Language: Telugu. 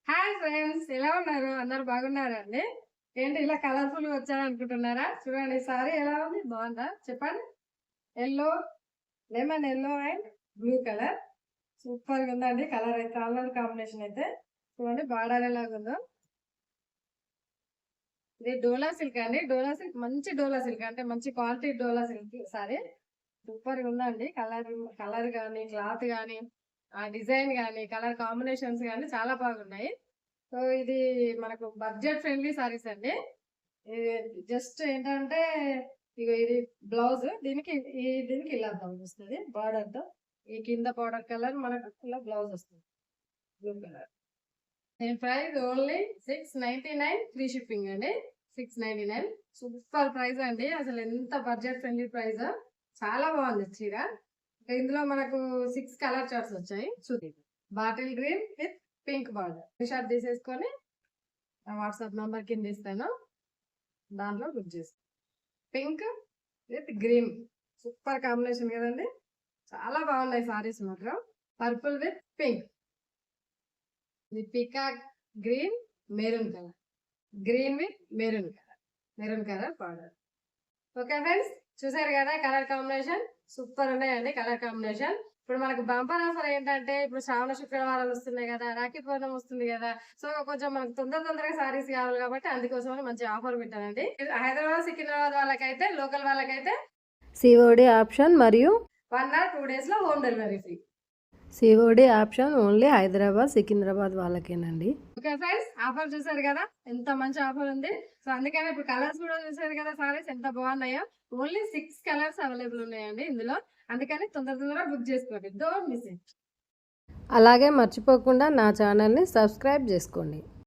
హాయ్ ఫ్రెండ్స్, ఎలా ఉన్నారు? అందరూ బాగున్నారా అండి? ఏంటి ఇలా కలర్ఫుల్ వచ్చారనుకుంటున్నారా? చూడండి, సారీ ఎలా ఉంది, బాగుందా చెప్పండి. Yellow, lemon yellow and blue colour super గా ఉందండి. కలర్ అయితే కలర్ కాంబినేషన్ అయితే చూడండి, బార్డర్ ఎలాగుందో. ఇది డోలా సిల్క్ అండి. డోలా సిల్క్ మంచి డోలా సిల్క్ అంటే మంచి క్వాలిటీ డోలా సిల్క్ సారీ. సూపర్ గా ఉందండి. కలర్ కలర్ కానీ క్లాత్ కానీ ఆ డిజైన్ కానీ కలర్ కాంబినేషన్స్ కానీ చాలా బాగున్నాయి. సో ఇది మనకు బడ్జెట్ ఫ్రెండ్లీ సారీస్ అండి. జస్ట్ ఏంటంటే ఇక ఇది బ్లౌజ్, దీనికి ఇలా బ్లౌజ్ వస్తుంది బార్డర్ తో. ఈ కింద బార్డర్ కలర్ మనకు ఇలా బ్లౌజ్ వస్తుంది బ్లూ కలర్. దీని ప్రైస్ ఓన్లీ 699, ఫ్రీ షిప్పింగ్ అండి. 699 సూపర్ ప్రైస్ అండి. అసలు ఎంత బడ్జెట్ ఫ్రెండ్లీ ప్రైస్, చాలా బాగుంది చీర. ఇందులో మనకు 6 కలర్ చార్ట్స్ వచ్చాయి. చూడండి, bottle green with pink border short తీసేసుకొని వాట్సాప్ నంబర్ కింద ఇస్తాను, దాంట్లో బుక్ చేస్తాను. Pink with green super combination కదండి, చాలా బాగున్నాయి సారీస్ మాత్రం. పర్పుల్ విత్ పింక్, ఇది peacock green, maroon colour, green with maroon colour border. Okay friends, చూసారు కదా కలర్ కాంబినేషన్, సూపర్ ఉన్నాయండి కలర్ కాంబినేషన్. ఇప్పుడు మనకు బంపర్ ఆఫర్ ఏంటంటే, ఇప్పుడు శ్రావణ శుక్రవారాలు వస్తున్నాయి కదా, రాఖీ పౌర్ణమి వస్తుంది కదా, సో కొంచెం మనకు తొందరగా సారీస్ కావాలి కాబట్టి అందుకోసం మంచి ఆఫర్ పెట్టానండి. హైదరాబాద్ సికింద్రాబాద్ వాళ్ళకైతే, లోకల్ వాళ్ళకైతే సిఓడి ఆప్షన్ మరియు 1 or 2 days లో home delivery free. COD option only Hyderabad Secunderabad వాళ్ళకేనండి. ఓకే ఫ్రెండ్స్, ఆఫర్ చూసారు కదా, ఎంత మంచి ఆఫర్ ఉంది. సో అందుకని ఇప్పుడు కలర్స్ కూడా చూసారు కదా, సారీస్ ఎంత బాగున్నాయో. ఓన్లీ 6 కలర్స్ అవైలబుల్ ఉన్నాయండి ఇందులో. అందుకని తొందరగా బుక్ చేసుకోండి, డోంట్ మిస్ ఇట్. అలాగే మర్చిపోకుండా నా ఛానల్ని సబ్స్క్రైబ్ చేసుకోండి.